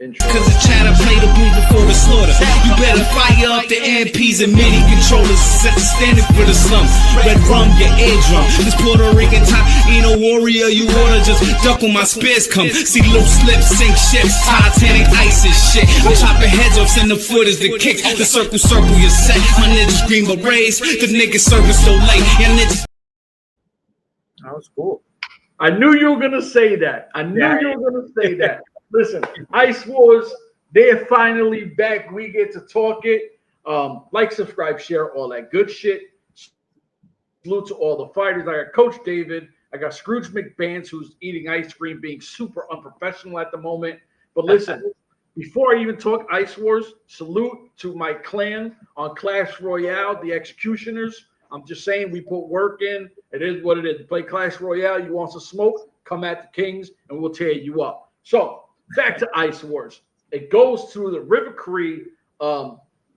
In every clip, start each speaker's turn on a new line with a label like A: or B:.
A: Cause it's trying to play the booth before the slaughter. You better fire up the MPs and MIDI controllers. Set the standard for the slum. Red rum, your eardrum. This Puerto Rican top ain't a warrior. You oughta just duck when my spears come. See loose lips, sink ships, Titanic ice and shit. I'm chopping heads off, send the footers, the kicks. The circle, you're set. My niggas green berets. The niggas serving so late. Your niggas.
B: That was cool.
C: I knew you were gonna say that. Listen, Ice Wars, they're finally back. We get to talk it. Like, subscribe, share, all that good shit. Salute to all the fighters. I got Coach David. I got Scrooge McBands, who's eating ice cream, being super unprofessional at the moment. But listen, before I even talk Ice Wars, salute to my clan on Clash Royale, the Executioners. I'm just saying, we put work in. It is what it is. Play Clash Royale. You want some smoke? Come at the Kings, and we'll tear you up. So, back to Ice Wars. It goes through the River Cree,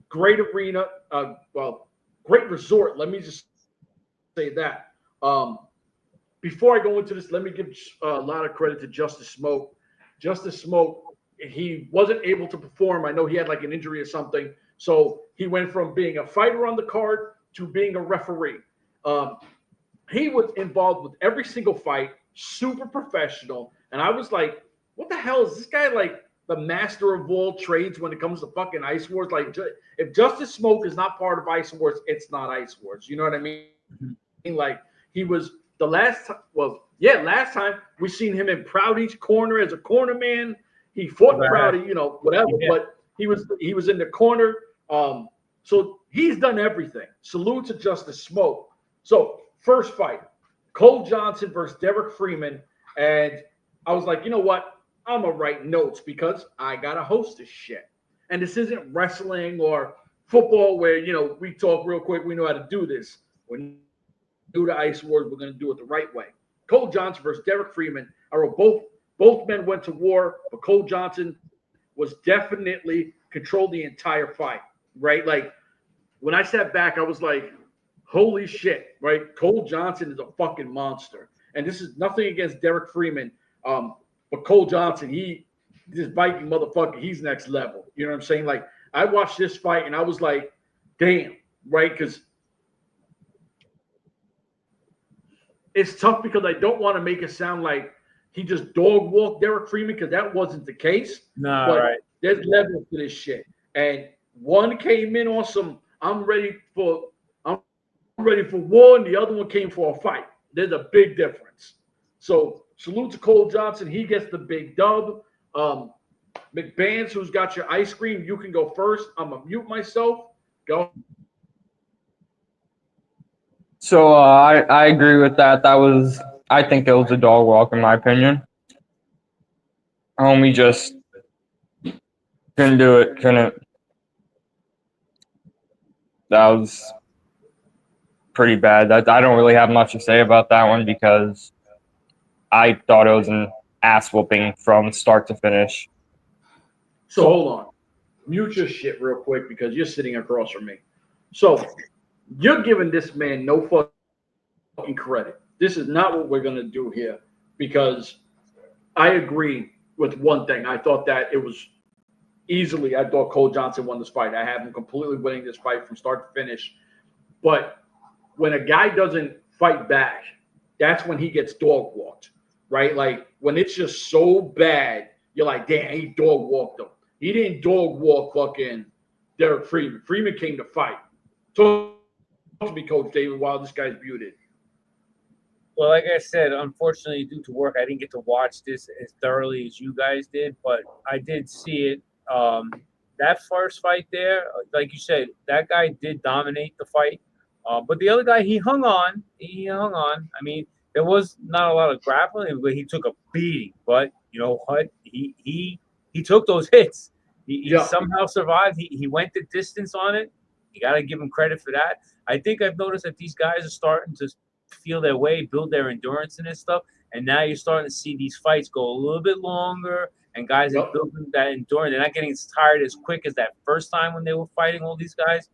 C: great arena, great resort. Let me just say that. Before I go into this, let me give a lot of credit to Justice Smoke. Justice Smoke, he wasn't able to perform. I know he had like an injury or something. So he went from being a fighter on the card to being a referee. He was involved with every single fight, super professional. And I was like, what the hell is this guy, like the master of all trades when it comes to fucking Ice Wars? Like, if Justice Smoke is not part of Ice Wars, it's not Ice Wars. You know what I mean? Mm-hmm. Like, he was the last time we seen him in Proudy's corner as a corner man. He fought Proudy, whatever. Yeah. But he was in the corner. So he's done everything. Salute to Justice Smoke. So first fight, Cole Johnson versus Derek Freeman, and I was like, you know what? I'm going to write notes because I got to host this shit. And this isn't wrestling or football where, we talk real quick. We know how to do this. When we do the Ice Wars, we're going to do it the right way. Cole Johnson versus Derek Freeman. I wrote both men went to war, but Cole Johnson was definitely controlled the entire fight, right? Like, when I sat back, I was like, holy shit, right? Cole Johnson is a fucking monster. And this is nothing against Derek Freeman. But Cole Johnson, this Viking motherfucker, he's next level. You know what I'm saying? Like, I watched this fight and I was like, damn, right? Because it's tough because I don't want to make it sound like he just dog walked Derek Freeman because that wasn't the case.
B: No,
C: but
B: right.
C: There's levels to this shit. And one came in on some, I'm ready for war, and the other one came for a fight. There's a big difference. So salute to Cole Johnson. He gets the big dub. McBands, who's got your ice cream, you can go first. I'm going to mute myself. Go.
D: So I agree with that. I think it was a dog walk in my opinion. Homie just couldn't do it. That was pretty bad. I don't really have much to say about that one because I thought it was an ass whooping from start to finish.
C: So hold on. Mute your shit real quick because you're sitting across from me. So you're giving this man no fucking credit. This is not what we're going to do here because I agree with one thing. I thought that it was easily, I thought Cole Johnson won this fight. I have him completely winning this fight from start to finish. But when a guy doesn't fight back, that's when he gets dog walked, right? Like when it's just so bad, you're like, damn, he dog walked him. He didn't dog walk fucking Derek Freeman. Freeman came to fight. Talk to me, Coach David, while this guy's muted.
B: Well, like I said, unfortunately, due to work, I didn't get to watch this as thoroughly as you guys did, but I did see it. That first fight there, like you said, that guy did dominate the fight. But the other guy, he hung on. I mean, there was not a lot of grappling, but he took a beating. But you know what? He took those hits. He somehow survived. He went the distance on it. You got to give him credit for that. I think I've noticed that these guys are starting to feel their way, build their endurance and this stuff. And now you're starting to see these fights go a little bit longer, and guys are building that endurance. They're not getting as tired as quick as that first time when they were fighting all these guys.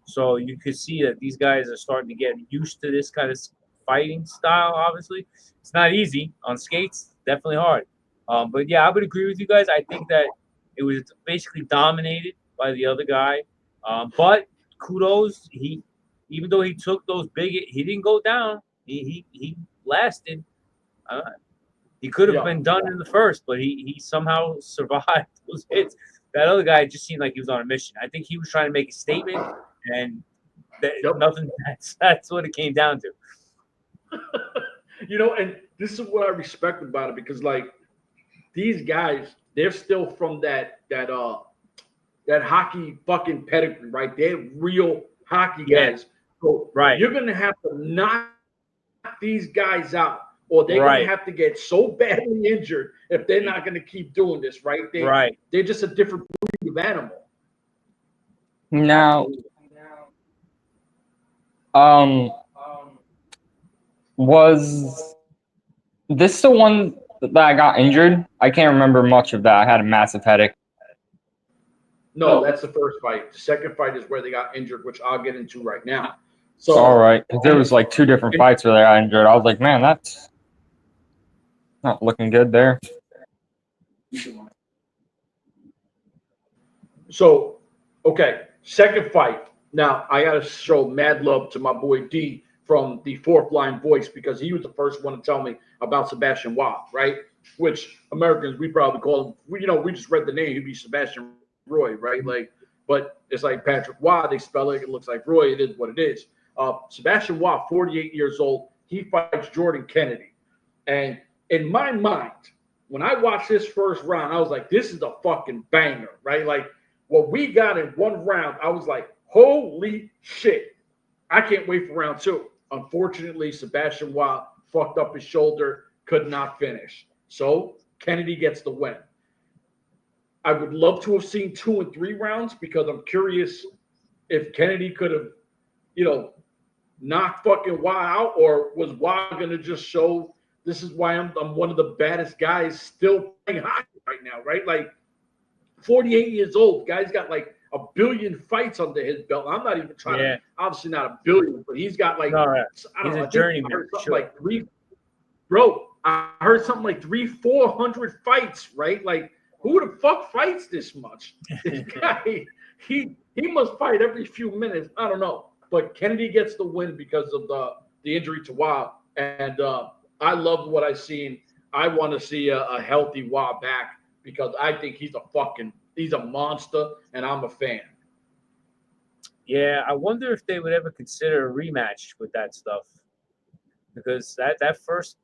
B: So you could see that these guys are starting to get used to this kind of fighting style, obviously. It's not easy on skates, definitely hard. But yeah, I would agree with you guys. I think that It was basically dominated by the other guy. But kudos, even though he took those he didn't go down. He lasted. He could have been done in the first, but he somehow survived those hits. That other guy just seemed like he was on a mission. I think he was trying to make a statement, and nothing. That's what it came down to.
C: And this is what I respect about it, because like these guys, they're still from that hockey fucking pedigree, right? They're real hockey guys. So you're gonna have to knock these guys out, or they're gonna have to get so badly injured if they're not gonna keep doing this, right? They're just a different breed of animal.
D: Now, was this the one that I got injured? I can't remember much of that. I had a massive headache.
C: No, that's the first fight. The second fight is where they got injured, which I'll get into right now. So,
D: all right, because there was like 2 different fights where they got injured. I was like, man, that's not looking good there.
C: So, okay, second fight. Now, I got to show mad love to my boy D from the Fourth Line Voice, because he was the first one to tell me about Sebastian Mobb, right? Which Americans, we probably call him, we just read the name, he'd be Sebastian Roy, right? Like, but it's like Patrick Waugh, they spell it, it looks like Roy, it is what it is. Sebastian Waugh, 48 years old, he fights Jordan Kennedy. And in my mind, when I watched this first round, I was like, this is a fucking banger, right? Like, what we got in one round, I was like, holy shit. I can't wait for round 2. Unfortunately, Sebastian Waugh fucked up his shoulder, could not finish. So Kennedy gets the win. I would love to have seen 2 and 3 rounds, because I'm curious if Kennedy could have, knocked fucking Waugh out, or was Waugh going to just show this is why I'm one of the baddest guys still playing hockey right now, right? Like 48 years old, guy's got like a billion fights under his belt. I'm not even trying to, obviously not a billion, but he's got like, I don't know,
B: a journeyman.
C: Like 3, bro, I heard something like 300-400 fights, right? Like, who the fuck fights this much? This guy, he must fight every few minutes. I don't know. But Kennedy gets the win because of the injury to Waugh. And I loved what I seen. I want to see a healthy Waugh back, because I think he's a monster, and I'm a fan.
B: Yeah, I wonder if they would ever consider a rematch with that stuff, because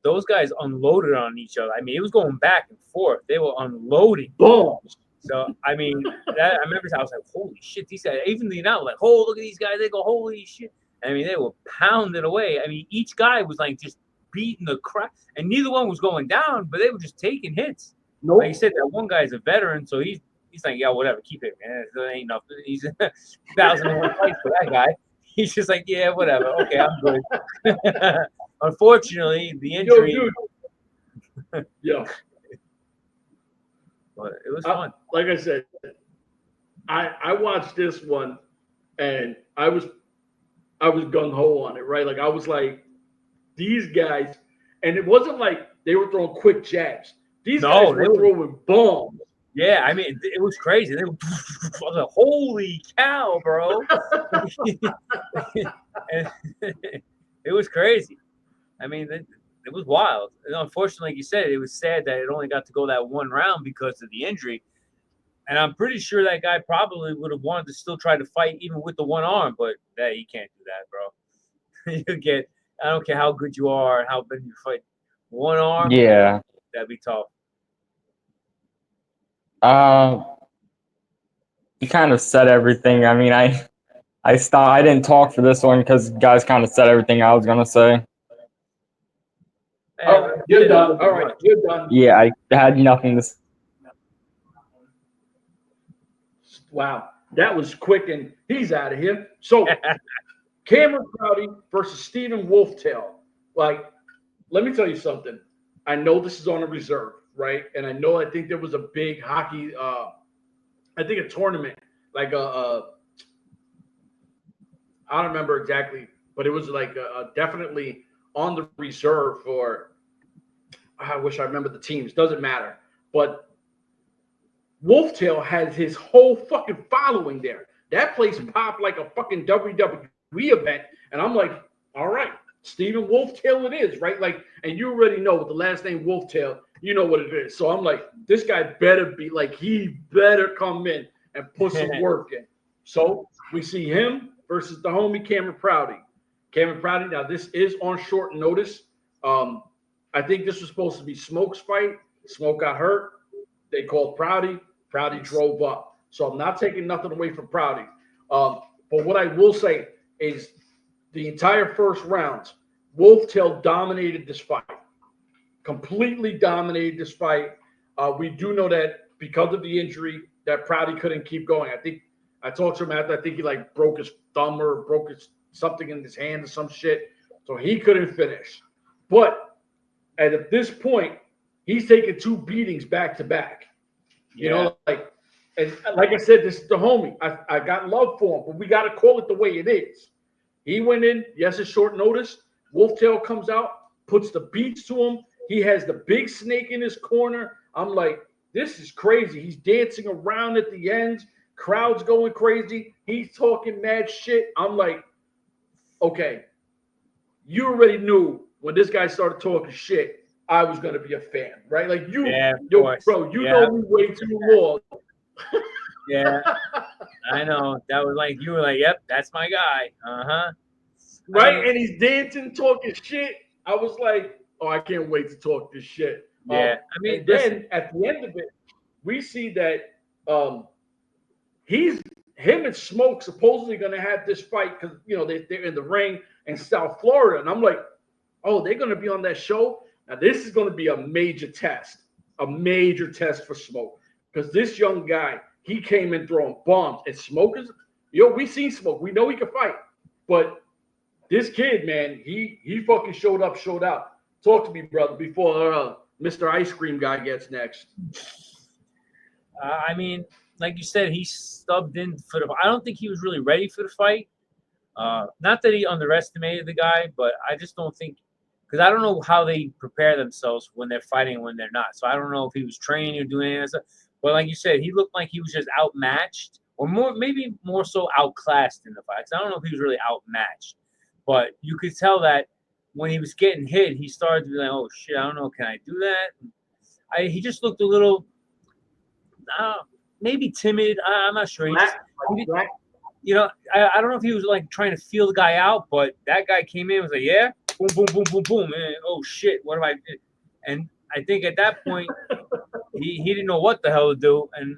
B: those guys unloaded on each other. I mean, it was going back and forth. They were unloading bombs. So I mean, I remember I was like, holy shit, these guys. Even the announcer like, oh, look at these guys. They go, holy shit. I mean, they were pounding away. I mean, each guy was like just beating the crap, and neither one was going down, but they were just taking hits.
C: Nope.
B: Like you said, that one guy's a veteran, so he's like, yeah, whatever, keep it, man. There ain't nothing. He's 1,001 fights for that guy. He's just like, yeah, whatever. Okay, I'm good. Unfortunately, the injury.
C: Yeah.
B: But it was fun.
C: Like I said, I watched this one, and I was gung ho on it, right? Like, I was like, these guys, and it wasn't like they were throwing quick jabs. These guys were throwing bombs.
B: Yeah, I mean, it was crazy. I was like, holy cow, bro. It was crazy. I mean, it was wild. And unfortunately, like you said, it was sad that it only got to go that one round because of the injury. And I'm pretty sure that guy probably would have wanted to still try to fight even with the one arm, but you can't do that, bro. I don't care how good you are and how big you fight. One arm,
D: yeah,
B: that'd be tough.
D: You kind of said everything. I mean, I stopped. I didn't talk for this one because guys kind of said everything I was gonna say.
C: Oh, you're done. All right, you're done.
D: Yeah, I had nothing to say.
C: Wow, that was quick, and he's out of here. So, Cameron Crowdy versus Stephen Wolftail. Like, let me tell you something. I know this is on a reserve, right? And I think there was a big hockey, I think a tournament, like I don't remember exactly, but it was like definitely on the reserve for, I wish I remember the teams, doesn't matter. But Wolftail has his whole fucking following there. That place popped like a fucking WWE event, and I'm like, all right, Stephen Wolftail it is, right? Like, and you already know with the last name Wolftail, you know what it is. So I'm like, this guy better be like, he better come in and put some work in. So we see him versus the homie Cameron Prouty. Cameron Prouty, now this is on short notice. I think this was supposed to be Smoke's fight. Smoke got hurt. They called Prouty. Prouty drove up. So I'm not taking nothing away from Prouty. But what I will say is the entire first round, Wolftail dominated this fight. Completely dominated this fight. We do know that because of the injury, that Prouty couldn't keep going. I think I talked to him after. I think he like broke his thumb or broke his something in his hand or some shit. So he couldn't finish. But at this point, he's taking 2 beatings back to back. You know, like, and like I said, this is the homie. I got love for him, but we got to call it the way it is. He went in. Yes, it's short notice. Wolftail comes out, puts the beats to him. He has the big snake in his corner. I'm like, this is crazy. He's dancing around at the end. Crowd's going crazy. He's talking mad shit. I'm like, okay, you already knew when this guy started talking shit, I was going to be a fan, right? Like you, bro, you know me way too long.
B: Yeah, I know. That was like, you were like, yep, that's my guy. Uh-huh.
C: Right? And he's dancing, talking shit. I was like, oh, I can't wait to talk this shit.
B: Yeah. I mean,
C: and then at the end of it, we see that him and Smoke supposedly going to have this fight because, you know, they're in the ring in South Florida. And I'm like, oh, they're going to be on that show? Now, this is going to be a major test for Smoke. Because this young guy, he came in throwing bombs. And Smoke is, we seen Smoke. We know he can fight. But this kid, man, he fucking showed up, showed out. Talk to me, brother, before Mr. Ice Cream guy gets next.
B: I mean, like you said, he stubbed in for the. I don't think he was really ready for the fight. Not that he underestimated the guy, but I just don't think, because I don't know how they prepare themselves when they're fighting and when they're not. So I don't know if he was training or doing anything. But like you said, he looked like he was just outmatched, or maybe more so outclassed in the fight. I don't know if he was really outmatched, but you could tell that when he was getting hit, he started to be like, "Oh shit, I don't know, can I do that?" He just looked a little, maybe timid. I'm not sure. You know, I don't know if he was like trying to feel the guy out, but that guy came in and was like, yeah, boom, boom, boom, boom, boom, and oh shit, what have I did? And I think at that point, he didn't know what the hell to do, and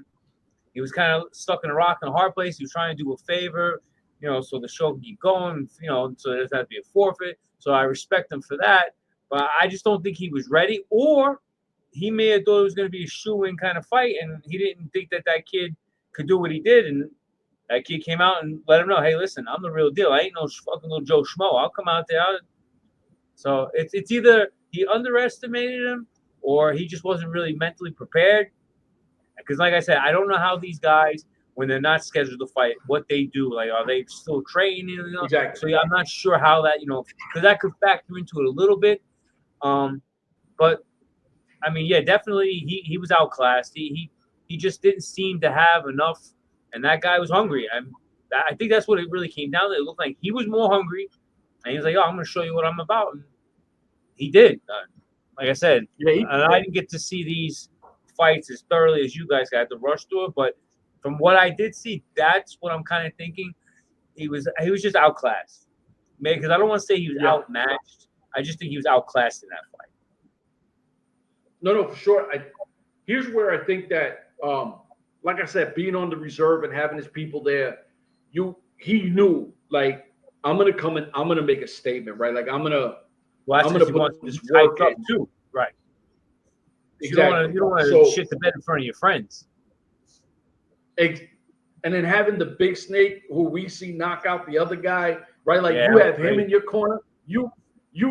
B: he was kind of stuck in a rock and a hard place. He was trying to do a favor, you know, so the show can keep going, you know, so there doesn't have to be a forfeit. So I respect him for that, but I just don't think he was ready, or he may have thought it was going to be a shoe-in kind of fight, and he didn't think that kid could do what he did, and that kid came out and let him know, hey, listen, I'm the real deal. I ain't no fucking little Joe Schmo. I'll come out there. So it's either he underestimated him or he just wasn't really mentally prepared. Because like I said, I don't know how these guys, when they're not scheduled to fight, what they do. Like, are they still training? You know?
C: Exactly.
B: So yeah, I'm not sure how that, you know, because that could factor into it a little bit. But I mean, yeah, definitely he was outclassed. He just didn't seem to have enough. And that guy was hungry. I think that's what it really came down to. It looked like he was more hungry. And he was like, oh, I'm going to show you what I'm about. And he did. Like I said, I didn't get to see these fights as thoroughly as you guys got to rush through it. But from what I did see, that's what I'm kind of thinking. He was just outclassed. Because I don't want to say he was outmatched. I just think he was outclassed in that fight.
C: No, for sure. Here's where I think that like I said, being on the reserve and having his people there, he knew, like, I'm gonna come in, I'm gonna make a statement, right? Like I'm gonna put this work up
B: too, right?
C: Exactly.
B: You don't want to shit the bed in front of your friends.
C: And then having the big snake who we see knock out the other guy, right? Like you have him in your corner, you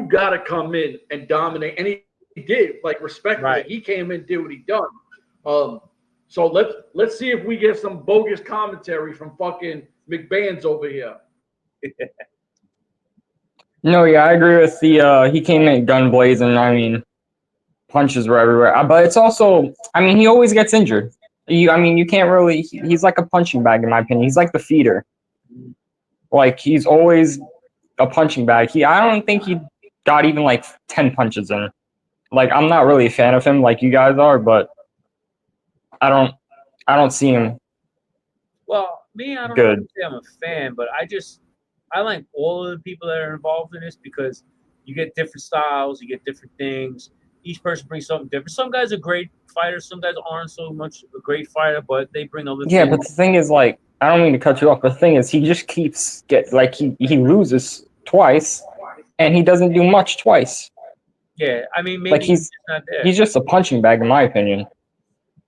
C: gotta come in and dominate, and he did, like, respectfully. Right. He came in, did what he done. So let's see if we get some bogus commentary from fucking McBain's over here.
D: No, yeah, I agree with he came in gun blazing. I mean, punches were everywhere. But it's also, I mean, he always gets injured. I mean, you can't really. He's like a punching bag in my opinion. He's like the feeder. Like he's always a punching bag. I don't think he got even like 10 punches in. Like I'm not really a fan of him like you guys are, but I don't see him.
B: Well, me, I don't
D: Good.
B: know if I'm a fan, but I like all of the people that are involved in this because you get different styles, you get different things. Each person brings something different. Some guys are great fighters, some guys aren't so much a great fighter, but they bring other
D: Yeah,
B: things.
D: but the thing is, like, I don't mean to cut you off, but the thing is, he just keeps he loses twice, and he doesn't do much twice.
B: Yeah, I mean, maybe
D: Like
B: he's just not there.
D: he's just a punching bag, in my opinion.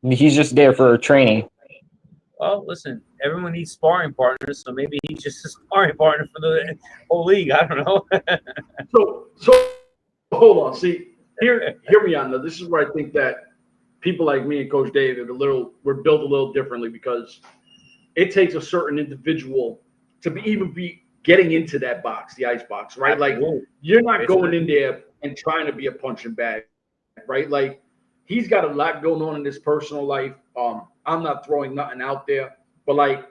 D: He's just there for training.
B: Well, listen, everyone needs sparring partners, so maybe he's just a sparring partner for the whole league. I don't know.
C: So hold on. See, hear me on this. This is where I think that people like me and Coach David we're built a little differently because it takes a certain individual to be getting into that box, the ice box, right? Like you're not going in there and trying to be a punching bag, right? Like he's got a lot going on in his personal life. I'm not throwing nothing out there, but like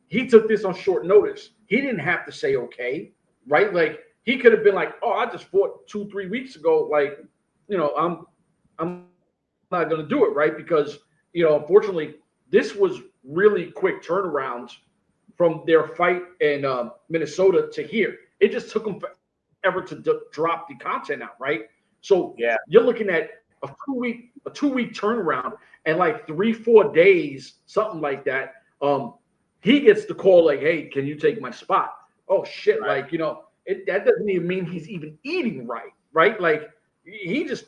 C: he took this on short notice. He didn't have to say okay, right? Like he could have been like, "Oh, I just fought 2-3 weeks ago. Like, you know, I'm not going to do it, right?" Because unfortunately, this was really quick turnarounds from their fight in Minnesota to here. It just took them forever to drop the content out, right? So
B: Yeah,
C: you're looking at a two-week turnaround, and like 3-4 days, something like that. He gets the call like, "Hey, can you take my spot?" Oh shit!
B: Right.
C: Like that doesn't even mean he's even eating right? Like he just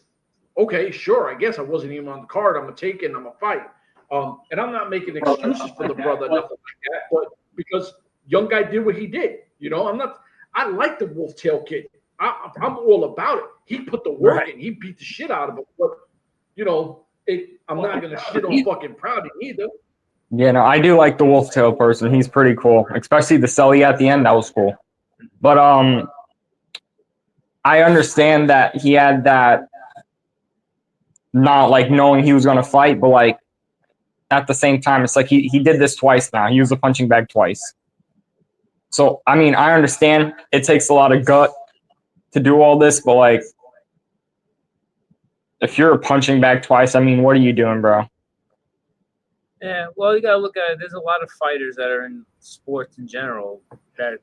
C: okay, sure. I guess I wasn't even on the card. I'm gonna take it. And I'm gonna fight. And I'm not making excuses for the brother, nothing like that. But because young guy did what he did, I'm not. I like the Wolf Tail kid. I'm all about it. He put the work in. He beat the shit out of it. But I'm not gonna shit on fucking Proudy either.
D: Yeah, no, I do like the wolf tail person. He's pretty cool, especially the celly at the end. That was cool. But I understand that he had that not like knowing he was gonna fight, but like at the same time, it's like he did this twice now. He used a punching bag twice. So I mean, I understand it takes a lot of gut to do all this, but like if you're a punching bag twice, I mean, what are you doing, bro?
B: Yeah, well, you gotta look at it. There's a lot of fighters that are in sports in general that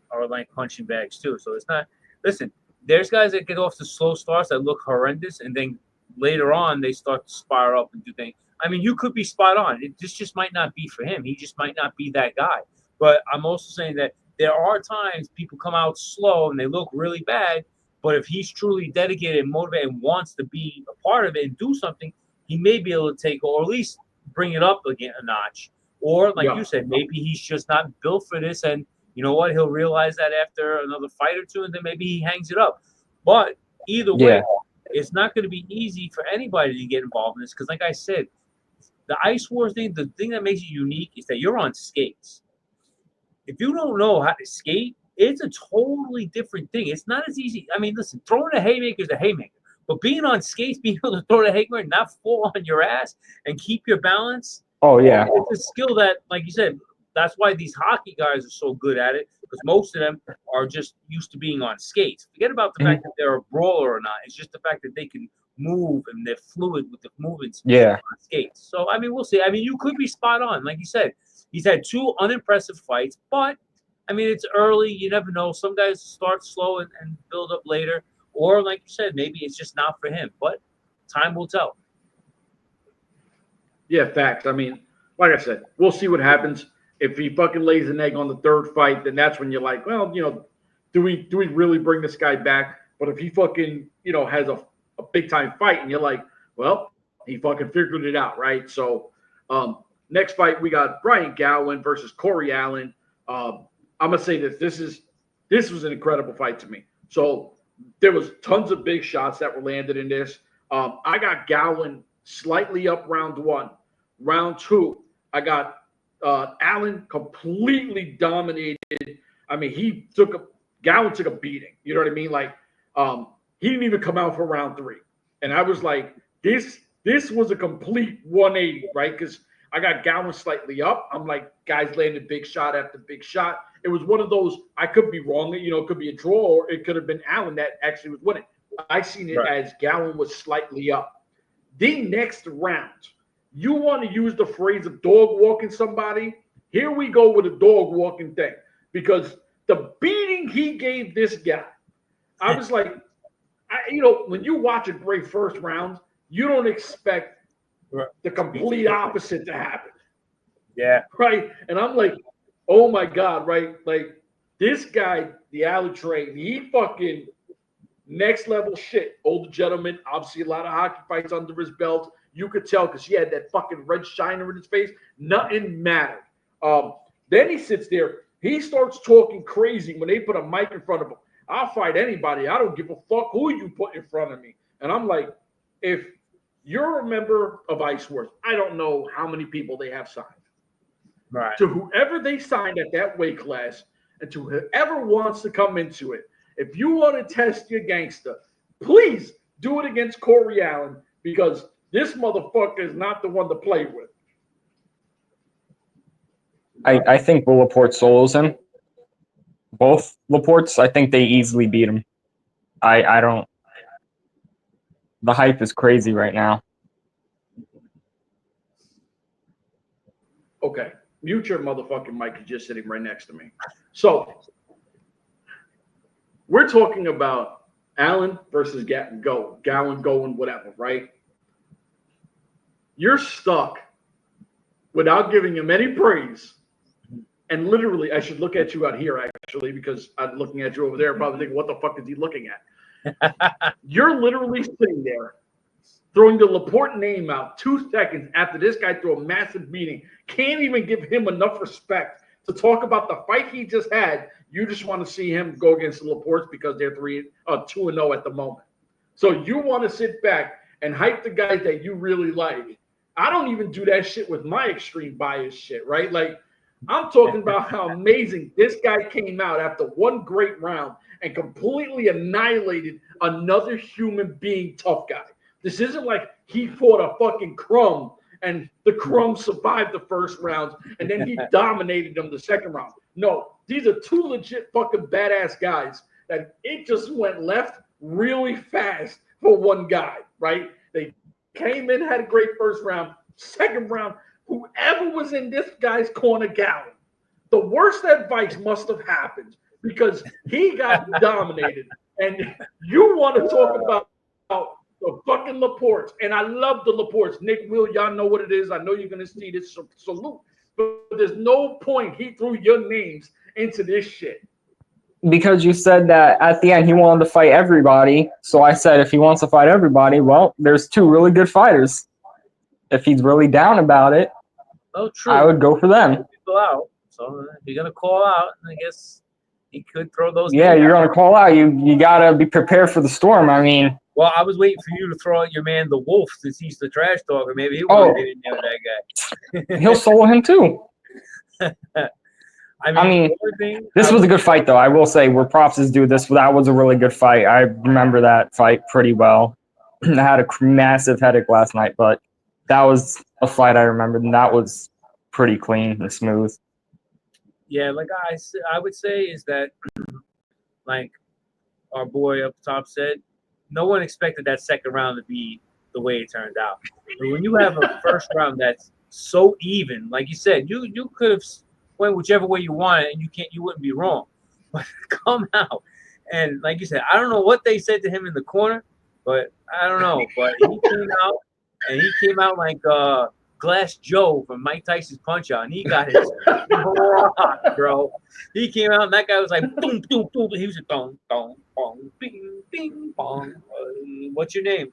B: are like punching bags too. So it's not. Listen, there's guys that get off the slow starts that look horrendous, and then later on they start to spiral up and do things. I mean, you could be spot on. This just might not be for him. He just might not be that guy. But I'm also saying that there are times people come out slow and they look really bad. But if he's truly dedicated and motivated and wants to be a part of it and do something, he may be able to take, or at least bring it up again a notch. Or like you said, maybe he's just not built for this, and you know what? He'll realize that after another fight or two, and then maybe he hangs it up. But either way, it's not going to be easy for anybody to get involved in this because, like I said, the Ice Wars thing, the thing that makes it unique is that you're on skates. If you don't know how to skate, it's a totally different thing. It's not as easy. I mean, listen, throwing a haymaker is a haymaker. But being on skates, being able to throw the haymaker and not fall on your ass and keep your balance, it's a skill that, like you said, that's why these hockey guys are so good at it because most of them are just used to being on skates. Forget about the fact that they're a brawler or not. It's just the fact that they can move and they're fluid with the movements on skates. So, I mean, we'll see. I mean, you could be spot on. Like you said, he's had 2 unimpressive fights, but, I mean, it's early. You never know. Some guys start slow and build up later. Or, like you said, maybe it's just not for him. But time will tell.
C: Yeah, facts. I mean, like I said, we'll see what happens. If he fucking lays an egg on the 3rd fight, then that's when you're like, well, do we really bring this guy back? But if he fucking, has a big time fight and you're like, well, he fucking figured it out, right? So next fight, we got Brian Gowen versus Corey Allen. I'm gonna say this was an incredible fight to me. So there was tons of big shots that were landed in this. I got Gowen slightly up round 1. Round 2, I got Allen completely dominated. I mean, Gowen took a beating. You know what I mean? Like, he didn't even come out for round 3. And I was like, this This was a complete 180, right? Because I got Gowan slightly up. I'm like, guys landed big shot after big shot. It was one of those, I could be wrong. You know, it could be a draw, or it could have been Allen that actually was winning. I seen it as Gowan was slightly up. The next round, you want to use the phrase of dog walking somebody? Here we go with a dog walking thing. Because the beating he gave this guy, I was like, you know, when you watch a great first round, you don't expect the complete opposite to happen.
B: Yeah.
C: Right? And I'm like, oh my God, right? Like, this guy, the alley train, he fucking next level shit. Older gentleman, obviously a lot of hockey fights under his belt. You could tell because he had that fucking red shiner in his face. Nothing mattered. Then he sits there. He starts talking crazy when they put a mic in front of him. I'll fight anybody. I don't give a fuck who you put in front of me. And I'm like, if you're a member of Ice Wars, I don't know how many people they have signed.
B: Right.
C: To whoever they signed at that weight class and to whoever wants to come into it, if you want to test your gangster, please do it against Corey Allen because this motherfucker is not the one to play with.
D: I think Will Laporte solos him. Both Laportes, I think they easily beat him. I don't. The hype is crazy right now.
C: Okay. Mute your motherfucking mic. He's just sitting right next to me. So, we're talking about Allen versus Gowan going, whatever, right? You're stuck without giving him any praise. And literally, I should look at you out here, actually, because I'm looking at you over there, probably thinking, what the fuck is he looking at? You're literally sitting there throwing the Laporte name out 2 seconds after this guy threw a massive beating. Can't even give him enough respect to talk about the fight he just had. You just want to see him go against the Laportes because they're 2-0 at the moment. So you want to sit back and hype the guys that you really like. I don't even do that shit with my extreme bias shit, right? Like, I'm talking about how amazing this guy came out after one great round and completely annihilated another human being tough guy. This isn't like he fought a fucking Crumb and the Crumb survived the first round and then he dominated them the second round. No, these are two legit fucking badass guys that it just went left really fast for one guy, right? They came in, had a great first round. Second round, whoever was in this guy's corner, Gowan, the worst advice must have happened because he got dominated. And you want to talk about the fucking Laportes. And I love the Laportes. Nick, Will, y'all know what it is. I know you're going to see this salute. But there's no point he threw your names into this shit.
D: Because you said that at the end he wanted to fight everybody. So I said if he wants to fight everybody, well, there's two really good fighters. If he's really down about it,
B: true.
D: I would go for them.
B: People out. So if you're gonna call out, I guess he could throw those.
D: Yeah, you're gonna call out. You gotta be prepared for the storm. I mean,
B: well, I was waiting for you to throw out your man, the Wolf, since he's the trash talker. Maybe he would get in there with that guy.
D: He'll solo him too.
B: I mean
D: this was a good fight, though. I will say, where props is due, that was a really good fight. I remember that fight pretty well. I had a massive headache last night, but that was a fight I remembered, and that was pretty clean and smooth.
B: Yeah, like I would say is that, like our boy up top said, no one expected that second round to be the way it turned out. But when you have a first round that's so even, like you said, you could have went whichever way you wanted, and you wouldn't be wrong. But come out, and like you said, I don't know what they said to him in the corner, but I don't know. But he came out like Glass Joe from Mike Tyson's Punch Out, and he got his rock, bro. He came out, and that guy was like, boom, boom, boom. He was like, dong, dong, bong, bing, bing, bong. What's your name?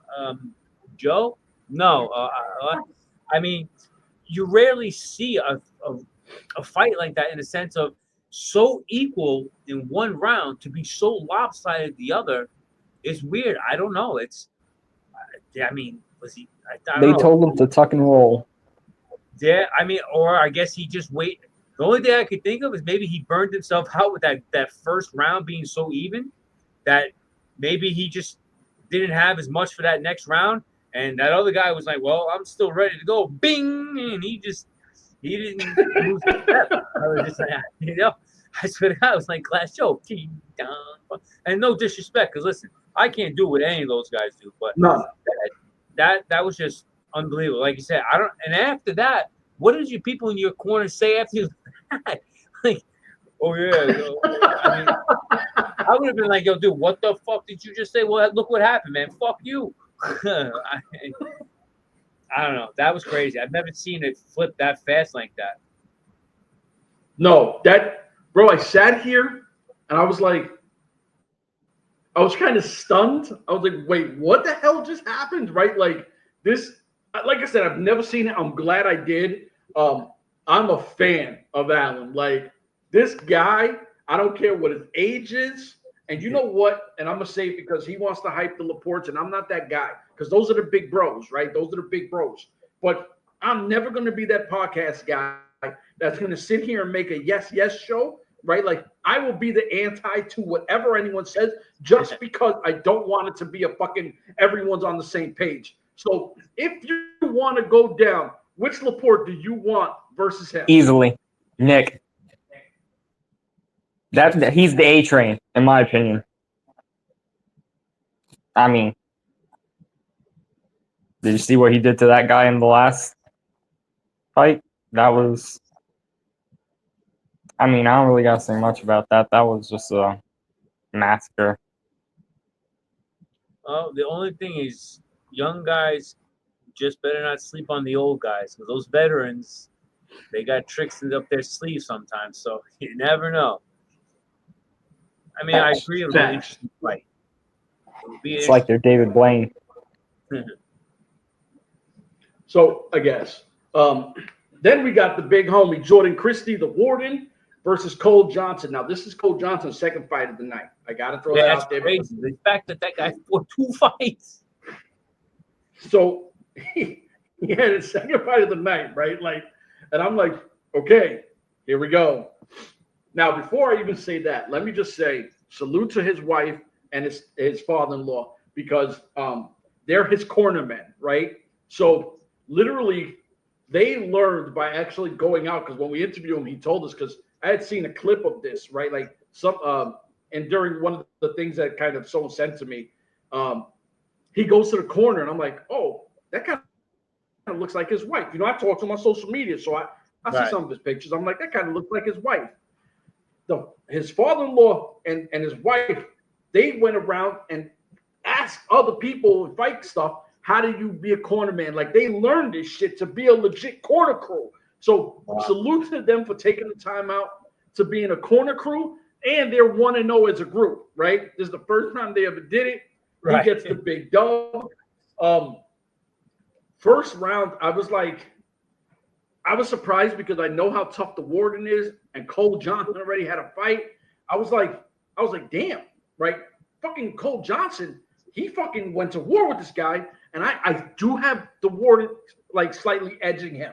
B: Joe? No. I mean, you rarely see a fight like that in the sense of so equal in one round to be so lopsided the other. It's weird. I don't know. I mean, was he?
D: They told him to tuck and roll.
B: Yeah, I mean, or I guess he just wait. The only thing I could think of is maybe he burned himself out with that first round being so even that maybe he just didn't have as much for that next round. And that other guy was like, "Well, I'm still ready to go." Bing, and he didn't lose a step. I was just like, I swear to God, I was like, "Class Joe." And no disrespect, because listen, I can't do what any of those guys do, but
C: No.
B: that was just unbelievable. Like you said, I don't. And after that, what did you people in your corner say after you? Like, oh yeah. I mean, I would have been like, "Yo, dude, what the fuck did you just say?" Well, look what happened, man. Fuck you. I don't know. That was crazy. I've never seen it flip that fast like that.
C: No, bro, I sat here and I was like, I was kind of stunned. I was like, wait, what the hell just happened? Right? Like this, like I said, I've never seen it. I'm glad I did. I'm a fan of Alan. Like this guy, I don't care what his age is. And you know what? And I'm going to say it because he wants to hype the Laportes, and I'm not that guy because those are the big bros, right? Those are the big bros. But I'm never going to be that podcast guy that's going to sit here and make a yes show, right? Like I will be the anti to whatever anyone says just because I don't want it to be a fucking everyone's on the same page. So if you want to go down, which Laporte do you want versus him?
D: Easily, Nick. He's the A train, in my opinion. I mean, did you see what he did to that guy in the last fight? That was. I mean, I don't really got to say much about that. That was just a massacre.
B: Oh, the only thing is, young guys just better not sleep on the old guys, because those veterans, they got tricks up their sleeves sometimes. So you never know. I mean, I agree with that. Right.
D: It's like they're David Blaine.
C: So I guess. Then we got the big homie Jordan Christie, the Warden, versus Cole Johnson. Now this is Cole Johnson's second fight of the night. I gotta throw that out there.
B: Crazy. The fact that guy fought 2 fights.
C: So he had his second fight of the night, right? Like, and I'm like, okay, here we go. Now, before I even say that, let me just say salute to his wife and his father-in-law, because they're his cornermen, right? So literally, they learned by actually going out, because when we interviewed him, he told us, because I had seen a clip of this, right? Like and during one of the things that kind of someone sent to me, he goes to the corner, and I'm like, oh, that kind of looks like his wife. You know, I talked to him on social media, so I see some of his pictures. I'm like, that kind of looks like his wife. His father-in-law and his wife, they went around and asked other people who fight stuff, how do you be a cornerman? Like, they learned this shit to be a legit corner crew. So salute to them for taking the time out to be in a corner crew, and they're 1-0 as a group, right? This is the first time they ever did it. He gets the big dub. First round, I was surprised because I know how tough the Warden is, and Cole Johnson already had a fight. I was like, damn, right? Fucking Cole Johnson, he fucking went to war with this guy, and I do have the Warden like slightly edging him.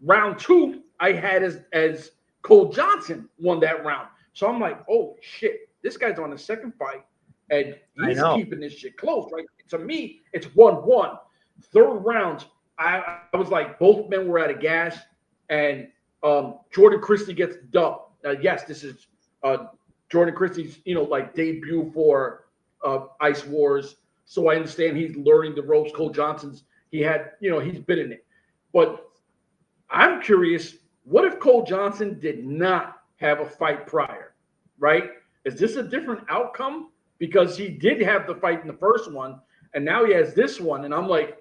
C: Round 2, I had as Cole Johnson won that round. So I'm like, oh shit, this guy's on his second fight, and he's keeping this shit close, right? To me, it's 1-1. Third round, I was like, both men were out of gas, and Jordan Christie gets dubbed. Yes, this is Jordan Christie's, like debut for Ice Wars. So I understand he's learning the ropes. Cole Johnson's, he's been in it. But I'm curious, what if Cole Johnson did not have a fight prior, right? Is this a different outcome? Because he did have the fight in the first one, and now he has this one. And I'm like,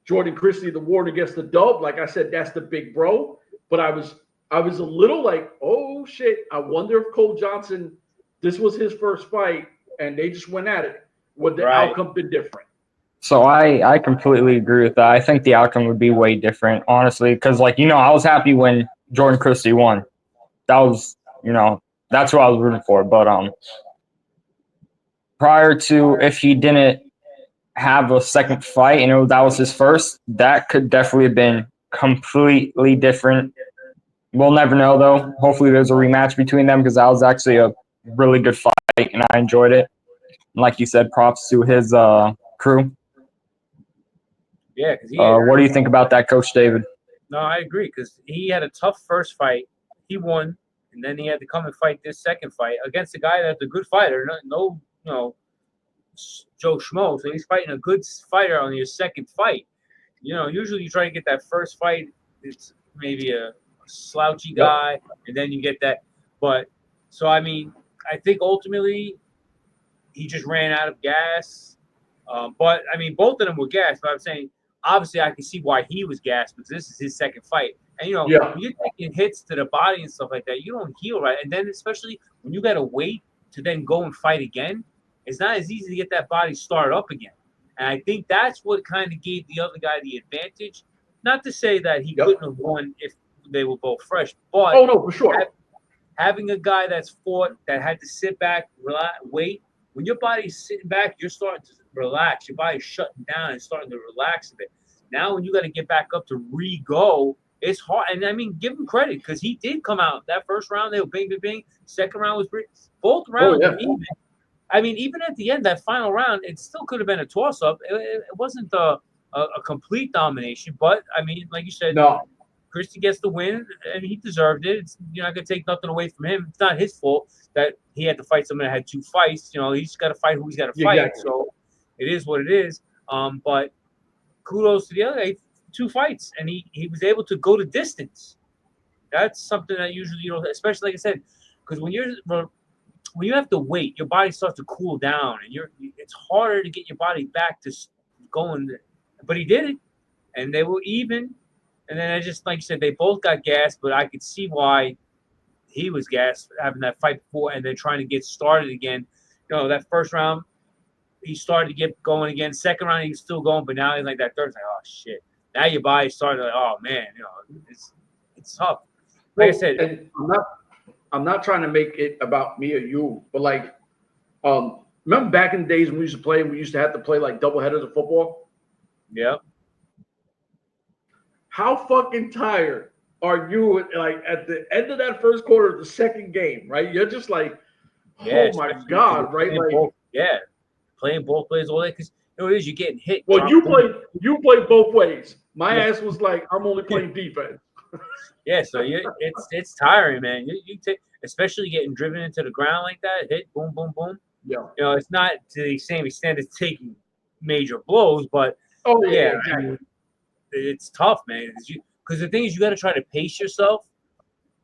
C: Jordan Christie, the Warden, gets the dub. Like I said, that's the big bro. But I was a little like, oh shit, I wonder if Cole Johnson, this was his first fight, and they just went at it. Would the outcome been different? So
D: I completely agree with that. I think the outcome would be way different, honestly, because I was happy when Jordan Christie won. That was, that's what I was rooting for. But prior to, if he didn't have a second fight and that was his first, that could definitely have been completely different. We'll never know, though. Hopefully there's a rematch between them, because that was actually a really good fight and I enjoyed it. And like you said, props to his crew.
B: Yeah, because
D: What do you think about that, Coach David?
B: no, I agree because he had a tough first fight. He won, and then he had to come and fight this second fight against a guy that's a good fighter. No, Joe Schmo. So he's fighting a good fighter on your second fight. Usually you try to get that first fight. It's maybe a slouchy guy, and then you get that. But so I mean, I think ultimately he just ran out of gas. But I mean, both of them were gassed. But I'm saying, obviously, I can see why he was gassed because this is his second fight. And when you're taking hits to the body and stuff like that, you don't heal right. And then especially when you got to wait to then go and fight again, it's not as easy to get that body started up again. And I think that's what kind of gave the other guy the advantage. Not to say that he couldn't have won if they were both fresh, but
C: for sure.
B: Having a guy that's fought that had to sit back, relax, wait. When your body's sitting back, you're starting to relax. Your body's shutting down and starting to relax a bit. Now, when you got to get back up to re-go, it's hard. And I mean, give him credit because he did come out that first round. They were bing, bing, bing. Second round was pretty. Both rounds were even. I mean, even at the end, that final round, it still could have been a toss-up. It wasn't a complete domination, but I mean, like you said, Christie gets the win, and he deserved it. You're not gonna take nothing away from him. It's not his fault that he had to fight someone that had two fights. He's got to fight who he's got to fight. Exactly. So it is what it is. But kudos to the other guy, 2 fights, and he was able to go the distance. That's something that usually especially like I said, because when you have to wait, your body starts to cool down, and it's harder to get your body back to going. But he did it, and they were even. And then like you said, they both got gassed, but I could see why he was gassed having that fight before, and then trying to get started again. That first round, he started to get going again. Second round, he was still going, but now he's like that third. It's like, oh shit! Now your body's starting like, oh man, it's tough. Like I said,
C: and I'm not trying to make it about me or you, but like, remember back in the days when we used to play, we used to have to play like double headers of football.
B: Yeah.
C: How fucking tired are you like at the end of that first quarter of the second game, right? You're just like, oh my God, right?
B: Playing both ways all day because it is, you're getting hit.
C: Well, you play both ways. My ass was like, I'm only playing defense.
B: So it's tiring, man. You take, especially getting driven into the ground like that, hit, boom, boom, boom.
C: Yeah.
B: It's not to the same extent as taking major blows, but
C: exactly.
B: It's tough, man. Because the thing is, you got to try to pace yourself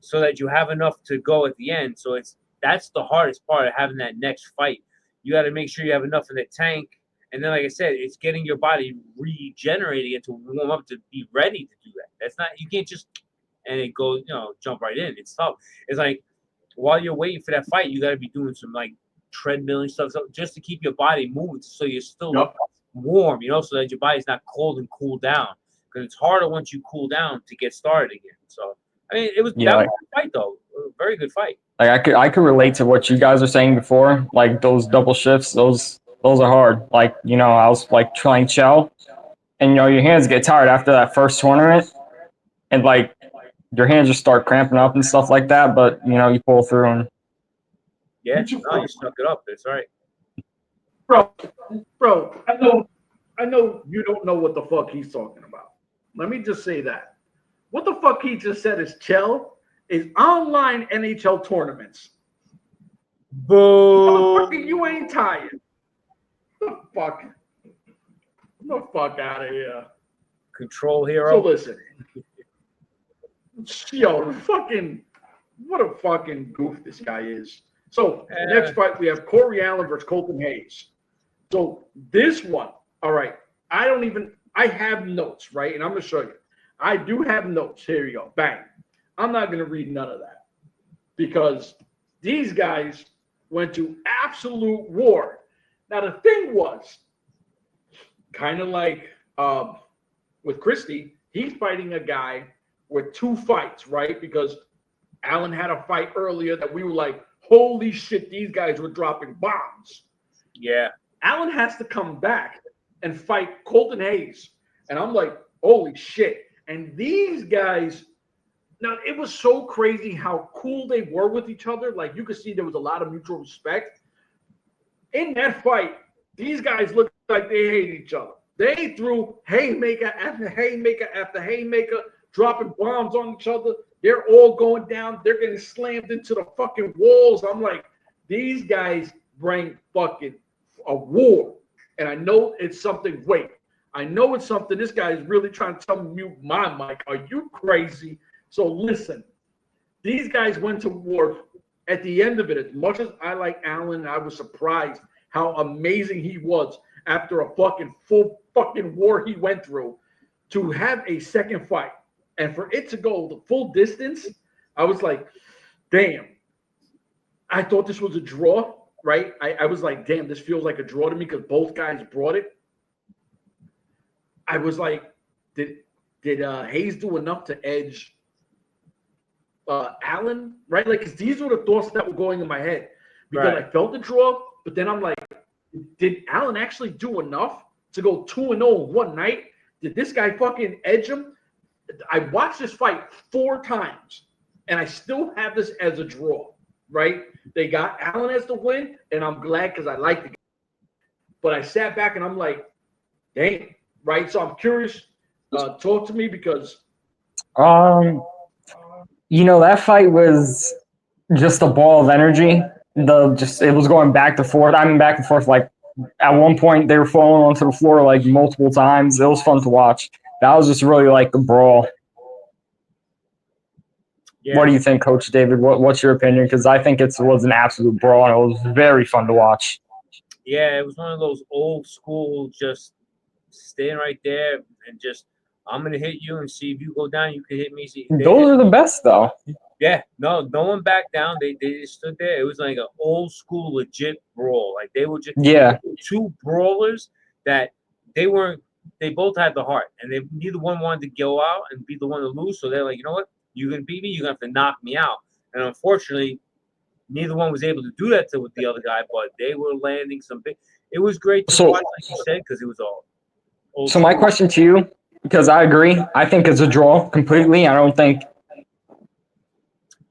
B: so that you have enough to go at the end. So that's the hardest part of having that next fight. You got to make sure you have enough in the tank, and then, like I said, it's getting your body regenerating it to warm up to be ready to do that. That's not, you can't just and it goes, jump right in. It's tough. It's like while you're waiting for that fight, you got to be doing some like treadmilling stuff just to keep your body moving, so you're still warm, so that your body's not cold and cool down. Because it's harder once you cool down to get started again. So I mean, it was that was a good fight though. A very good fight.
D: Like I could relate to what you guys are saying before. Like those double shifts, those are hard. Like I was like trying Chell, and your hands get tired after that first tournament, and like your hands just start cramping up and stuff like that. But you pull through and
B: you snuck it up. That's right,
C: bro. I know you don't know what the fuck he's talking about. Let me just say that. What the fuck he just said is Chell is online NHL tournaments.
B: Boo!
C: You ain't tired. The fuck out of here.
B: Control hero.
C: So listen. What a fucking goof this guy is. So next fight we have Corey Allen versus Colton Hayes. So this one, all right. I have notes, right? And I'm going to show you. I do have notes. Here you go. Bang. I'm not going to read none of that because these guys went to absolute war. Now, the thing was kind of like with Christie, he's fighting a guy with 2 fights, right? Because Allen had a fight earlier that we were like, holy shit, these guys were dropping bombs.
B: Yeah.
C: Allen has to come back and fight Colton Hayes. And I'm like, holy shit. And these guys, now it was so crazy how cool they were with each other. Like you could see there was a lot of mutual respect. In that fight, these guys looked like they hate each other. They threw haymaker after haymaker after haymaker, dropping bombs on each other. They're all going down. They're getting slammed into the fucking walls. I'm like, these guys bring fucking a war. And I know it's something. Wait, I know it's something. This guy is really trying to tell me mute my mic. Are you crazy? So listen, these guys went to war. At the end of it, as much as I like Allen, I was surprised how amazing he was after a fucking full fucking war he went through to have a second fight. And for it to go the full distance, I was like, damn. I thought this was a draw, right? I was like, damn, this feels like a draw to me because both guys brought it. I was like, did Hayes do enough to edge Allen, right? Like, because these were the thoughts that were going in my head because I felt the draw, but then I'm like, did Allen actually do enough to go 2-0 in one night? Did this guy fucking edge him? I watched this fight 4 times, and I still have this as a draw, right? They got Allen as the win, and I'm glad because I like the guy. But I sat back, and I'm like, dang, right? So I'm curious. Talk to me because
D: that fight was just a ball of energy. It was going back and forth. Back and forth. Like at one point, they were falling onto the floor like multiple times. It was fun to watch. That was just really like the brawl. Yeah. What do you think, Coach David? What's your opinion? Because I think it was an absolute brawl, and it was very fun to watch.
B: Yeah, it was one of those old school, just staying right there and just, I'm going to hit you and see if you go down, you can hit me.
D: Those are the best, though.
B: Yeah, no one backed down. They just stood there. It was like an old school, legit brawl. Like they were just two brawlers that they both had the heart, and neither one wanted to go out and be the one to lose. So they're like, you know what? You're going to beat me. You're going to have to knock me out. And unfortunately, neither one was able to do that with the other guy, but they were landing some big. It was great to watch, like you said, because it was all old
D: school. My question to you, because I agree, I think it's a draw completely. I don't think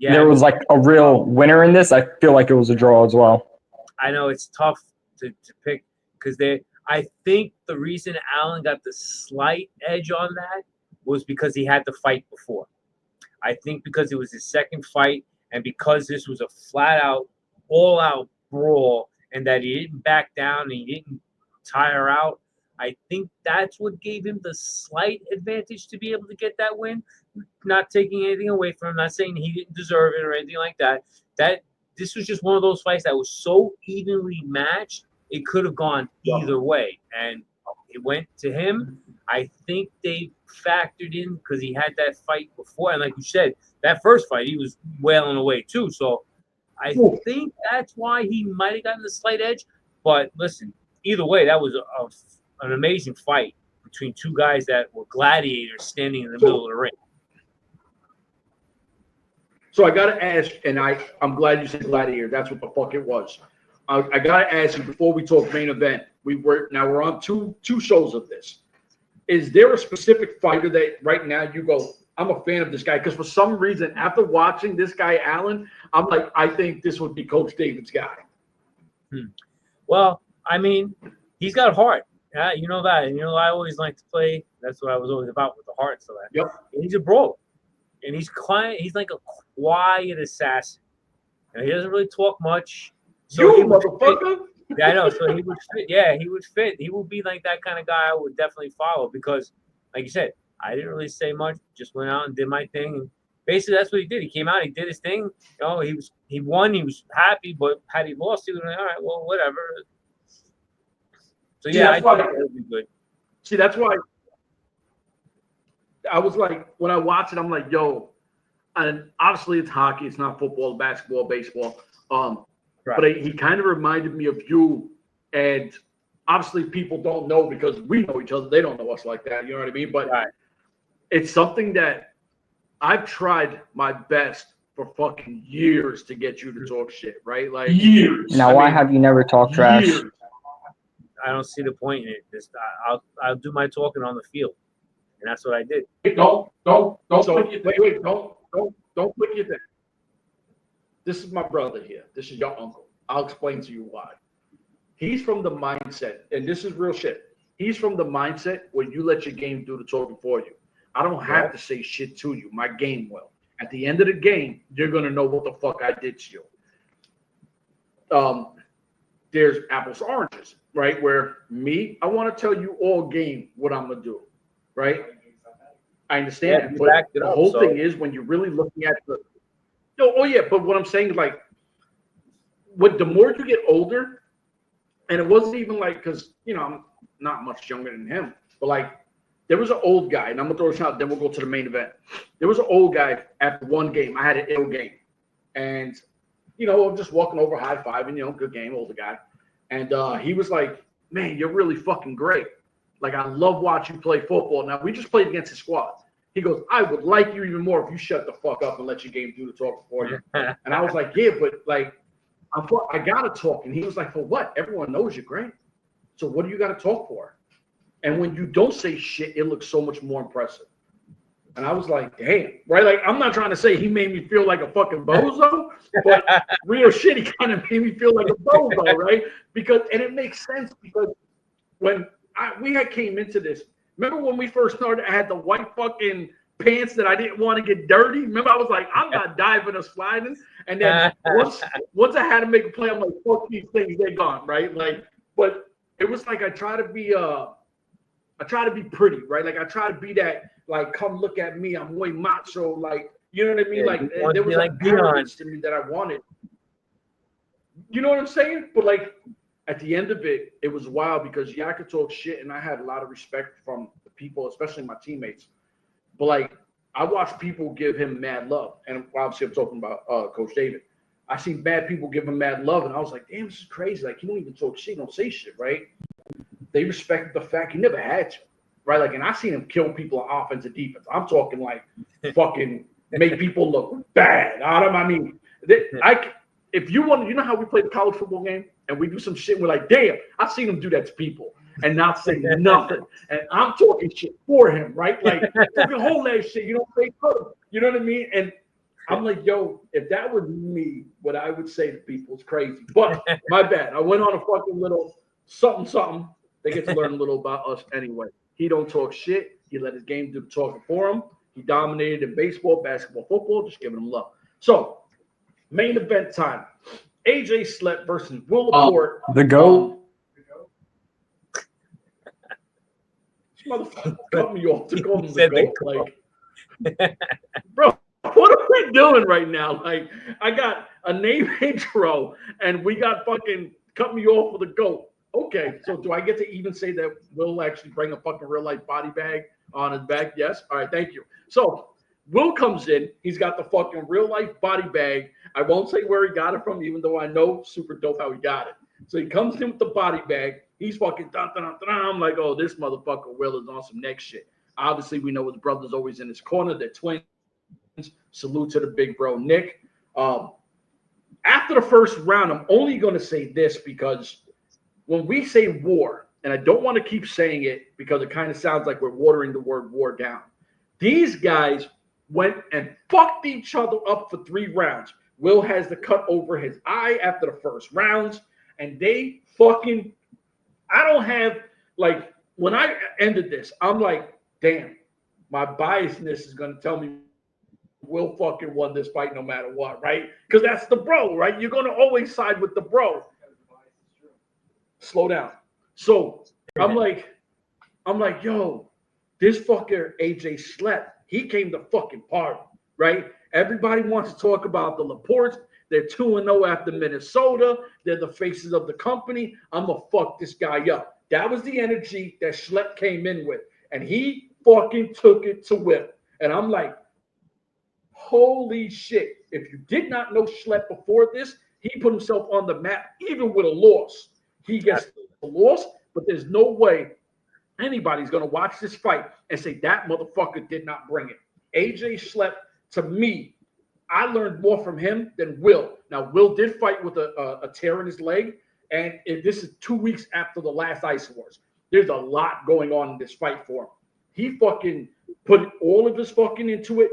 D: there was like a real winner in this. I feel like it was a draw as well.
B: I know it's tough to pick because I think the reason Allen got the slight edge on that was because he had the fight before. I think because it was his second fight and because this was a flat-out, all-out brawl and that he didn't back down and he didn't tire out, I think that's what gave him the slight advantage to be able to get that win. Not taking anything away from him, not saying he didn't deserve it or anything like that. This was just one of those fights that was so evenly matched, it could have gone either way. And it went to him. I think they factored in because he had that fight before. And like you said, that first fight, he was wailing away too. So I think that's why he might have gotten the slight edge. But listen, either way, that was an amazing fight between two guys that were gladiators standing in the middle of the ring.
C: So I got to ask, and I'm glad you said gladiator. That's what the fuck it was. I got to ask you before we talk main event. We're on two shows of this. Is there a specific fighter that right now you go, I'm a fan of this guy? Because for some reason, after watching this guy, Allen, I'm like, I think this would be Coach David's guy.
B: Well, I mean, he's got heart. You know that. And, I always like to play. That's what I was always about with the heart. So that.
C: Yep.
B: And he's a brawler. And he's like a quiet assassin. And he doesn't really talk much. So
C: you motherfucker.
B: Yeah, I know. So he would fit. Yeah, he would fit. He would be like that kind of guy I would definitely follow because, like you said, I didn't really say much. Just went out and did my thing. And basically, that's what he did. He came out. He did his thing. He won. He was happy. But had he lost, he was like, all right, well, whatever. So yeah, I thought it would be good.
C: See, that's why I was like, when I watch it, I'm like, yo. And obviously, it's hockey. It's not football, basketball, baseball. But he kind of reminded me of you, and obviously people don't know because we know each other. They don't know us like that. You know what I mean? But it's something that I've tried my best for fucking years to get you to talk shit, right? Like years.
D: Now, why have you never talked trash?
C: Years.
B: I don't see the point in it. I'll do my talking on the field, and that's what I did.
C: Don't click your thing. This is my brother here. This is your uncle. I'll explain to you why. He's from the mindset, and this is real shit. he's from the mindset where you let your game do the talking for you. I don't have to say shit to you. My game will. At the end of the game, you're gonna know what the fuck I did to you. There's apples to oranges, right? Where me, I want to tell you all game what I'm gonna do, right? I understand that, but the whole thing is when you're really looking at the but what I'm saying is like the more you get older, and it wasn't even like because I'm not much younger than him, but like there was an old guy, and I'm gonna throw this out, then we'll go to the main event. There was an old guy after one game. I had an ill game, and I'm just walking over, high fiving, good game, older guy, and he was like, "Man, you're really fucking great. Like I love watching you play football." Now we just played against his squad. He goes, "I would like you even more if you shut the fuck up and let your game do the talking for you." And I was like, "Yeah, but like, I gotta talk." And he was like, "For what? Everyone knows you're great. So what do you got to talk for?" And when you don't say shit, it looks so much more impressive. And I was like, "Damn, right?" Like, I'm not trying to say he made me feel like a fucking bozo, but real shit, he kind of made me feel like a bozo, right? And it makes sense because when we had came into this. Remember when we first started, I had the white fucking pants that I didn't want to get dirty. Remember, I was like, I'm not diving or sliding. And then once I had to make a play, I'm like, fuck these things, they're gone, right? Like, but it was like I try to be pretty, right? Like I try to be that, like, come look at me, I'm way macho, like, you know what I mean? Like there was like arrogance to me that I wanted. You know what I'm saying? But like at the end of it, it was wild because I could talk shit and I had a lot of respect from the people, especially my teammates. But like I watched people give him mad love. And obviously I'm talking about Coach David. I seen bad people give him mad love and I was like, damn, this is crazy. Like, you don't even talk shit, you don't say shit, right? They respected the fact he never had to, right? Like, and I seen him kill people on offense and defense. I'm talking like fucking make people look bad. I mean, if you want, you know how we play the college football game and we do some shit, we're like, damn, I've seen him do that to people and not say nothing. And I'm talking shit for him, right? Like, fucking hold that shit. You don't say good. You know what I mean? And I'm like, yo, if that was me, what I would say to people is crazy. But my bad. I went on a fucking little something. They get to learn a little about us anyway. He don't talk shit. He let his game do the talking for him. He dominated in baseball, basketball, football, just giving him love. So, main event time. AJ Slep versus Will Laporte.
D: The GOAT.
C: This motherfucker cut me off to call him the GOAT. Like, bro, what are we doing right now? Like, I got a name intro, and we got fucking cut me off with a GOAT. Okay, so do I get to even say that Will actually bring a fucking real life body bag on his back? Yes. All right, thank you. So Will comes in. He's got the fucking real life body bag. I won't say where he got it from, even though I know super dope how he got it. So he comes in with the body bag. He's fucking I'm like, oh, this motherfucker Will is on some next shit. Obviously, we know his brother's always in his corner. They're twins. Salute to the big bro, Nick. After the first round, I'm only going to say this because when we say war, and I don't want to keep saying it because it kind of sounds like we're watering the word war down. These guys went and fucked each other up for 3 rounds. Will has the cut over his eye after the first rounds, and they fucking, I don't have, like, when I ended this, I'm like, damn, my biasness is going to tell me Will fucking won this fight no matter what, right? Because that's the bro, right? You're going to always side with the bro. Slow down. So I'm like, yo, this fucker AJ Slep, he came to fucking party, right? Everybody wants to talk about the Laportes. They're 2-0 after Minnesota. They're the faces of the company. I'm gonna fuck this guy up. That was the energy that Slep came in with, and he fucking took it to Will. And I'm like, holy shit! If you did not know Slep before this, he put himself on the map, even with a loss. He gets a loss, but there's no way anybody's going to watch this fight and say that motherfucker did not bring it. AJ Slep, to me, I learned more from him than Will. Now, Will did fight with a tear in his leg, and this is 2 weeks after the last Ice Wars. There's a lot going on in this fight for him. He fucking put all of his fucking into it.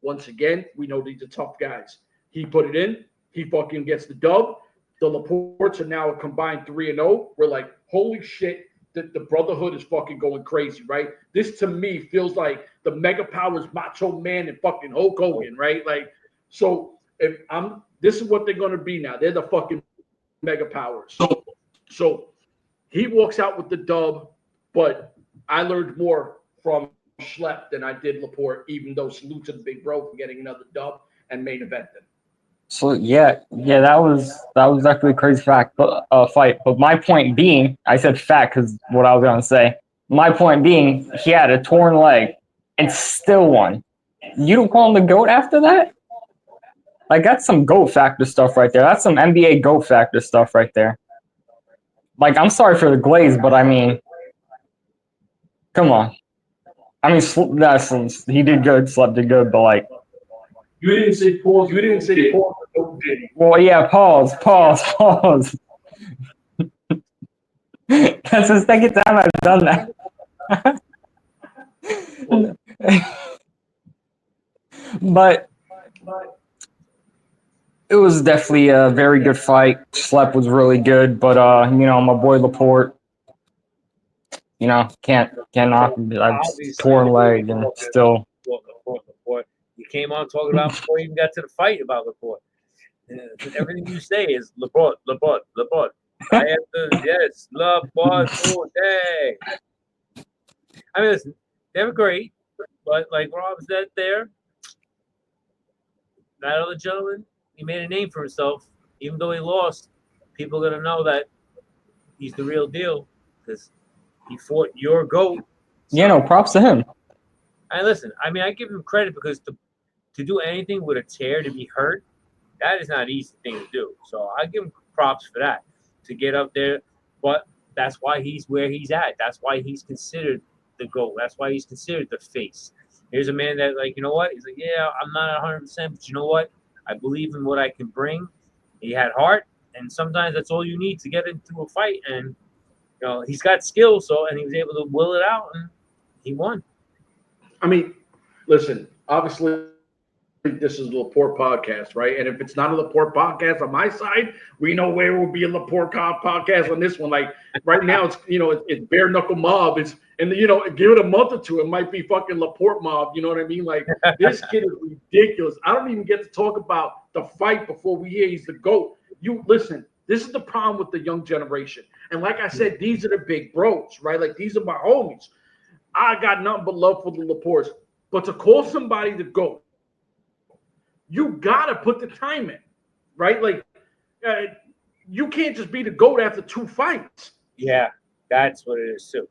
C: Once again, we know these are tough guys. He put it in. He fucking gets the dub. The Laportes are now a combined 3-0. We're like, holy shit, the Brotherhood is fucking going crazy, right? This to me feels like the Mega Powers, Macho Man, and fucking Hulk Hogan, right? Like, so this is what they're gonna be now. They're the fucking Mega Powers. So he walks out with the dub, but I learned more from Schlepp than I did Laporte, even though salute to the big bro for getting another dub and main eventing.
D: So yeah, that was actually a crazy fight. But my point being, I said fact because what I was gonna say. My point being, he had a torn leg and still won. You don't call him the GOAT after that? Like, that's some GOAT factor stuff right there. That's some NBA GOAT factor stuff right there. Like, I'm sorry for the glaze, but I mean, come on. I mean, he did good, Slept did good, but like.
C: You didn't say pause. You didn't say pause.
D: Well, yeah, pause. That's the second time I've done that. But it was definitely a very good fight. Slept was really good, but my boy Laporte, can't knock him. I've torn leg and still.
B: Laporte. You came on talking about before you even got to the fight about Laporte. Everything you say is Laporte. I have to, yes, Laporte. Hey. I mean, listen, they were great, but like Rob said there, that other gentleman, he made a name for himself. Even though he lost, people are going to know that he's the real deal because he fought your GOAT. So,
D: props to him.
B: And listen, I mean, I give him credit because to do anything with a tear, to be hurt, that is not an easy thing to do. So I give him props for that, to get up there. But that's why he's where he's at. That's why he's considered the GOAT. That's why he's considered the face. Here's a man that, like, you know what? He's like, yeah, I'm not 100%, but you know what? I believe in what I can bring. He had heart, and sometimes that's all you need to get into a fight. And, he's got skill, and he was able to will it out, and he won.
C: I mean, listen, obviously, this is a Laporte podcast, right? And if it's not a Laporte podcast on my side, we know where it will be a Laporte podcast on this one. Like right now, it's bare knuckle Mobb. And give it a month or two, it might be fucking Laporte Mobb. You know what I mean? Like this kid is ridiculous. I don't even get to talk about the fight before we hear he's the GOAT. You listen. This is the problem with the young generation. And like I said, these are the big bros, right? Like these are my homies. I got nothing but love for the Laportes. But to call somebody the GOAT, you gotta put the time in, right? Like, you can't just be the GOAT after 2 fights.
B: Yeah, that's what it is too.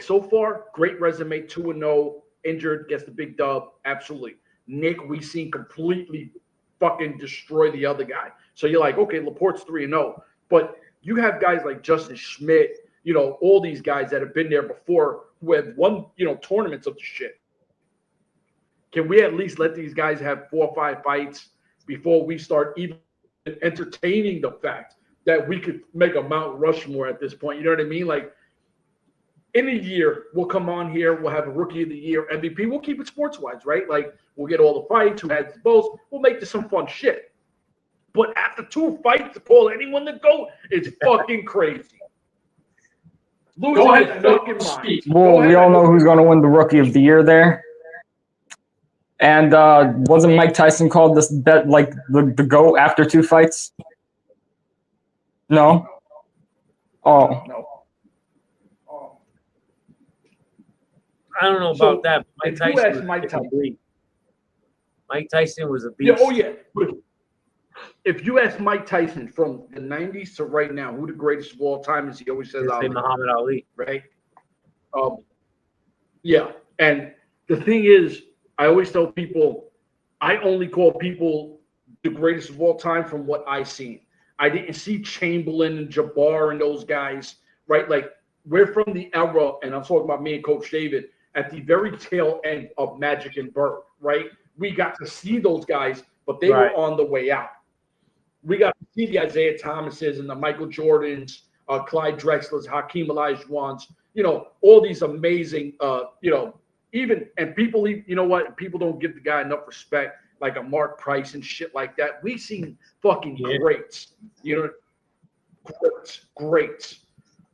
C: So far, great resume, 2-0, injured, gets the big dub, absolutely. Nick, we seen completely fucking destroy the other guy. So you're like, okay, Laporte's 3-0, but you have guys like Justin Schmidt, all these guys that have been there before who have won, tournaments of the shit. Can we at least let these guys have 4 or 5 fights before we start even entertaining the fact that we could make a Mount Rushmore at this point? You know what I mean? Like, in a year, we'll come on here, we'll have a Rookie of the Year MVP. We'll keep it sports-wise, right? Like, we'll get all the fights, who has the most. We'll make this some fun shit. But after 2 fights, to call anyone the GOAT, it's fucking crazy. Losing his fucking mind.
D: Well, we all know who's going to win the Rookie of the Year there. And wasn't Mike Tyson called this bet like the GOAT after 2 fights? No? Oh.
C: No.
B: I don't know about that. But Mike Tyson was a beast.
C: Yeah, oh, yeah. If you ask Mike Tyson from the 90s to right now, who the greatest of all time is, he always says Ali.
B: Muhammad Ali.
C: Right? Yeah. And the thing is, I always tell people, I only call people the greatest of all time from what I seen. I didn't see Chamberlain and Jabbar and those guys, right? Like, we're from the era, and I'm talking about me and Coach David, at the very tail end of Magic and Bird, right? We got to see those guys, but they were on the way out. We got to see the Isaiah Thomases and the Michael Jordans, Clyde Drexlers, Hakeem Olajuwons, all these amazing, people, people don't give the guy enough respect, like a Mark Price and shit like that. We seen fucking greats, great.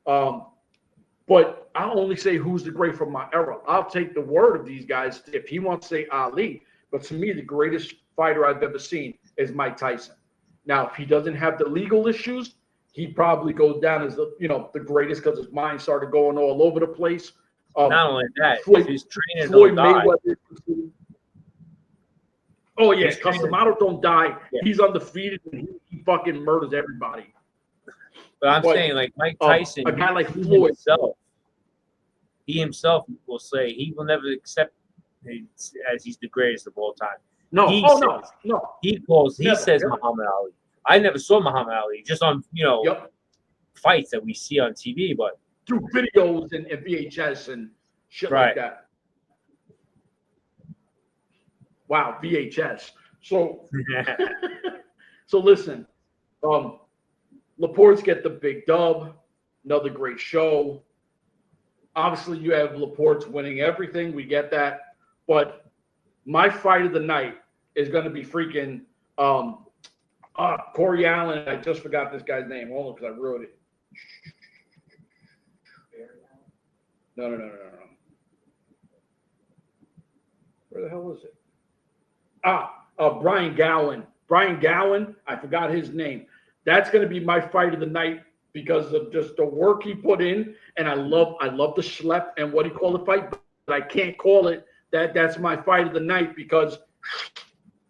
C: But I'll only say who's the great from my era. I'll take the word of these guys if he wants to say Ali. But to me, the greatest fighter I've ever seen is Mike Tyson. Now, if he doesn't have the legal issues, he probably goes down as the greatest because his mind started going all over the place.
B: Not only that,
C: Floyd,
B: his trainer
C: Floyd
B: don't die.
C: Mayweather. Oh yeah,
B: His
C: Cus
B: trainer-
C: D'Amato don't die.
B: Yeah.
C: He's undefeated and he fucking murders everybody.
B: But I'm
C: But,
B: saying, like Mike Tyson,
C: a guy like
B: he
C: Floyd.
B: he himself will say he will never accept it as he's the greatest of all time.
C: No,
B: He
C: no.
B: He
C: Never,
B: says
C: never.
B: Muhammad Ali. I never saw Muhammad Ali, just on
C: Yep.
B: fights that we see on TV, but
C: Through videos and VHS and shit
B: Right.
C: like that. Wow, VHS. So so listen, Laporte's get the big dub, another great show. Obviously, you have Laporte's winning everything. We get that. But my fight of the night is going to be freaking Corey Allen. I just forgot this guy's name. Hold on, because I wrote it. No. Where the hell is it? Brian Gowen. Brian Gowen. I forgot his name. That's going to be my fight of the night because of just the work he put in, and I love the schlep and what he called the fight, but I can't call it that. That's my fight of the night because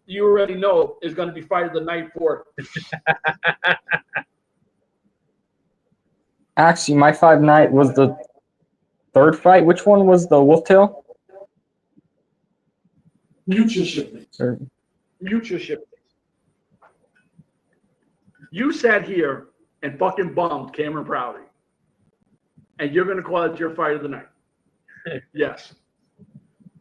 C: you already know it's going to be fight of the night for.
D: Actually, my fight night was the third fight. Which one was the wolf tail?
C: Mutual shipment.
D: Or-
C: Mutual shipment. You sat here and fucking bummed Cameron Prouty, and you're going to call it your fight of the night. Yes.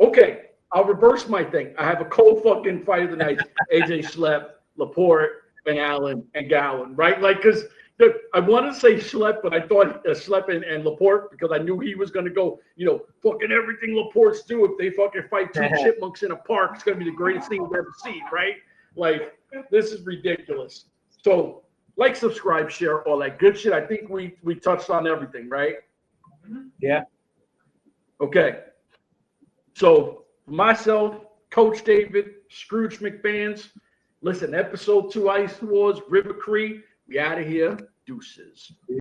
C: Okay, I'll reverse my thing. I have a cold fucking fight of the night. AJ Schlepp, Laporte, and Allen, and Gowen, right? Like, because I wanted to say Schlepp, but I thought Schlepp and Laporte because I knew he was going to go, fucking everything Laporte's do. If they fucking fight two chipmunks in a park, it's going to be the greatest thing we've ever seen, right? Like, this is ridiculous. So, like, subscribe, share, all that good shit. I think we touched on everything, right?
B: yeah.
C: Okay. So, for myself, Coach David, Scrooge McFans, listen, episode 2, Ice Wars, River Cree, we out of here. Deuces.